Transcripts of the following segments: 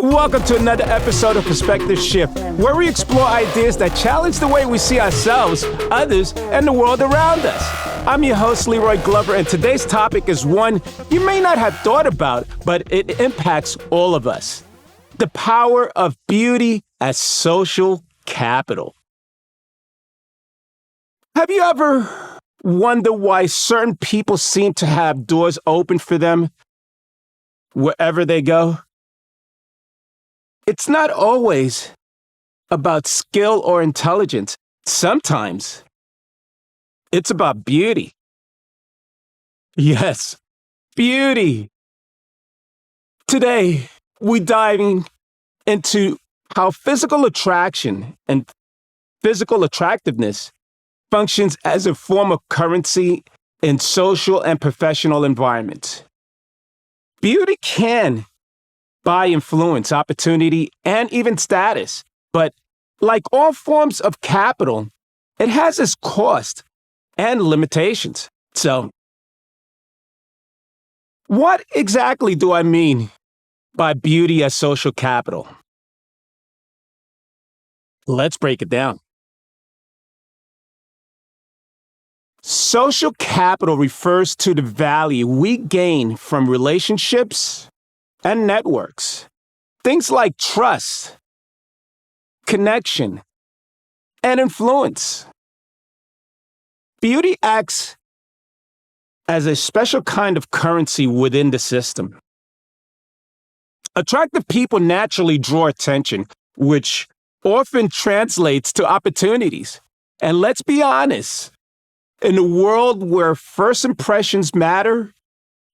Welcome to another episode of Perspective Shift, where we explore ideas that challenge the way we see ourselves, others, and the world around us. I'm your host, Leroy Glover, and today's topic is one you may not have thought about, but it impacts all of us. The power of beauty as social capital. Have you ever wondered why certain people seem to have doors open for them wherever they go? It's not always about skill or intelligence. Sometimes it's about beauty. Yes, beauty. Today, we're diving into how physical attraction and physical attractiveness functions as a form of currency in social and professional environments. Beauty can buy influence, opportunity, and even status. But like all forms of capital, it has its cost and limitations. So, what exactly do I mean by beauty as social capital? Let's break it down. Social capital refers to the value we gain from relationships and networks. Things like trust, connection, and influence. Beauty acts as a special kind of currency within the system. Attractive people naturally draw attention, which often translates to opportunities. And let's be honest, in a world where first impressions matter,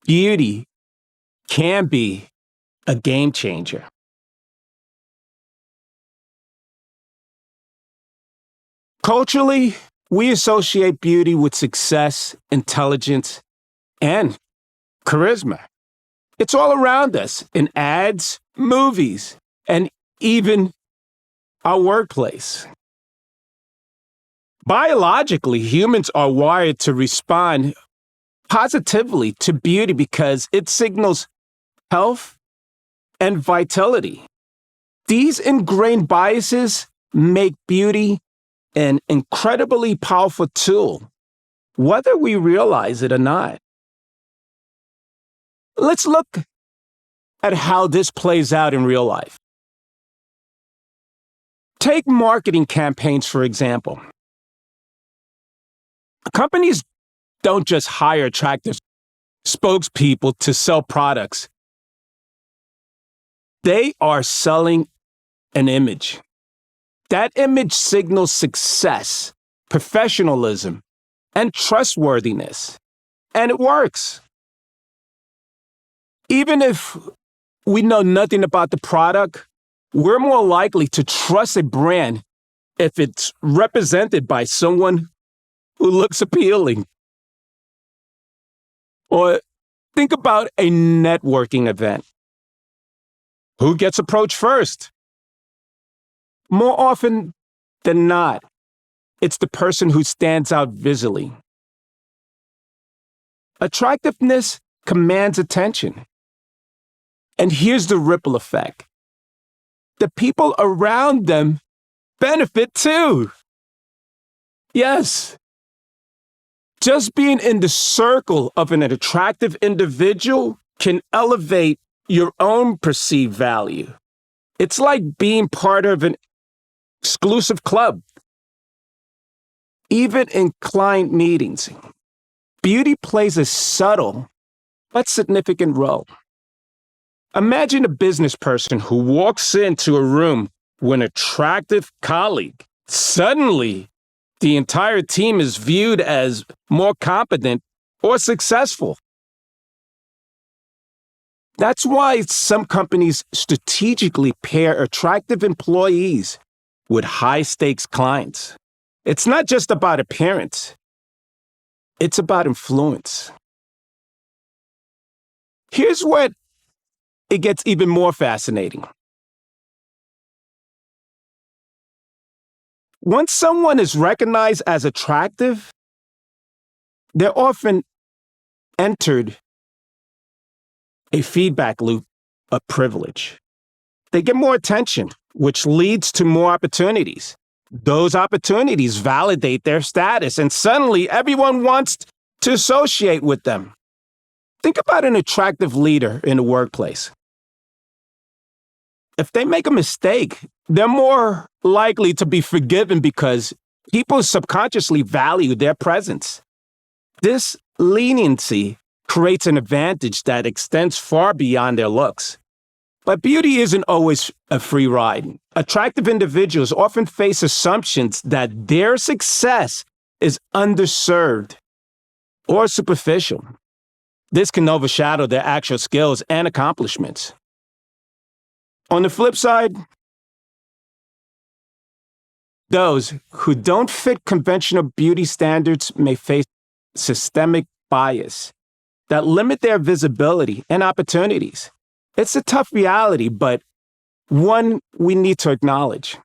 beauty can be a game changer. Culturally, we associate beauty with success, intelligence, and charisma. It's all around us in ads, movies, and even our workplace. Biologically, humans are wired to respond positively to beauty because it signals health and vitality. These ingrained biases make beauty an incredibly powerful tool, whether we realize it or not. Let's look at how this plays out in real life. Take marketing campaigns, for example. Companies don't just hire attractive spokespeople to sell products. They are selling an image. That image signals success, professionalism, and trustworthiness. And it works. Even if we know nothing about the product, we're more likely to trust a brand if it's represented by someone who looks appealing. Or think about a networking event. Who gets approached first? More often than not, it's the person who stands out visually. Attractiveness commands attention. And here's the ripple effect. The people around them benefit too. Yes. Just being in the circle of an attractive individual can elevate your own perceived value. It's like being part of an exclusive club. Even in client meetings, beauty plays a subtle but significant role. Imagine a business person who walks into a room with an attractive colleague. Suddenly, the entire team is viewed as more competent or successful. That's why some companies strategically pair attractive employees with high-stakes clients. It's not just about appearance. It's about influence. Here's where it gets even more fascinating. Once someone is recognized as attractive, they're often entered a feedback loop of privilege. they get more attention, which leads to more opportunities. Those opportunities validate their status, and suddenly everyone wants to associate with them. Think about an attractive leader in the workplace. If they make a mistake, they're more likely to be forgiven because people subconsciously value their presence. This leniency creates an advantage that extends far beyond their looks. But beauty isn't always a free ride. Attractive individuals often face assumptions that their success is underserved or superficial. This can overshadow their actual skills and accomplishments. On the flip side, those who don't fit conventional beauty standards may face systemic bias that limit their visibility and opportunities. It's a tough reality, but one we need to acknowledge.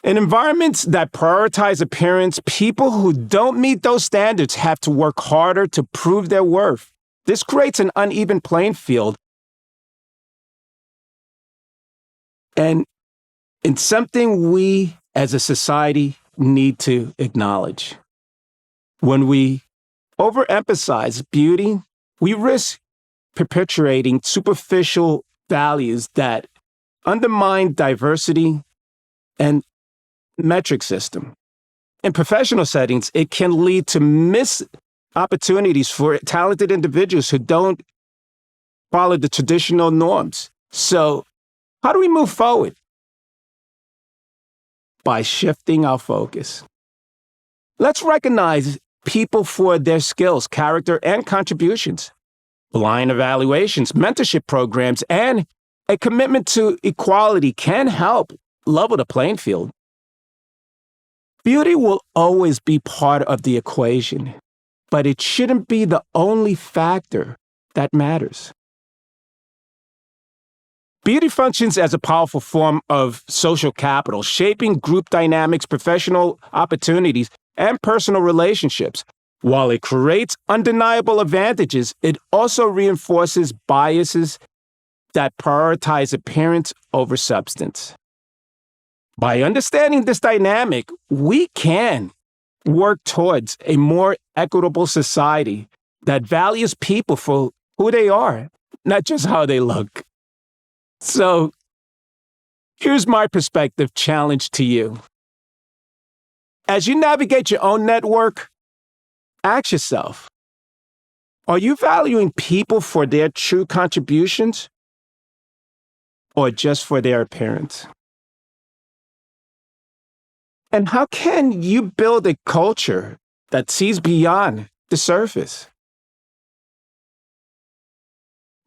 In environments that prioritize appearance, people who don't meet those standards have to work harder to prove their worth. This creates an uneven playing field, and it's something we as a society need to acknowledge. When we overemphasize beauty, we risk perpetuating superficial values that undermine diversity and metric system. In professional settings, it can lead to missed opportunities for talented individuals who don't follow the traditional norms. So, how do we move forward? By shifting our focus. Let's recognize people for their skills, character, and contributions. Blind evaluations, mentorship programs, and a commitment to equality can help level the playing field. Beauty will always be part of the equation, but it shouldn't be the only factor that matters. Beauty functions as a powerful form of social capital, shaping group dynamics, professional opportunities, and personal relationships. While it creates undeniable advantages, it also reinforces biases that prioritize appearance over substance. By understanding this dynamic, we can work towards a more equitable society that values people for who they are, not just how they look. So, here's my perspective challenge to you. As you navigate your own network, ask yourself, are you valuing people for their true contributions or just for their appearance? And how can you build a culture that sees beyond the surface?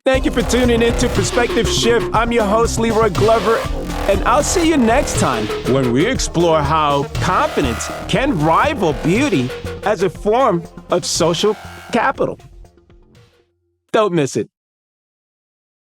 Thank you for tuning in to Perspective Shift. I'm your host, Leroy Glover, and I'll see you next time when we explore how confidence can rival beauty as a form of social capital. Don't miss it.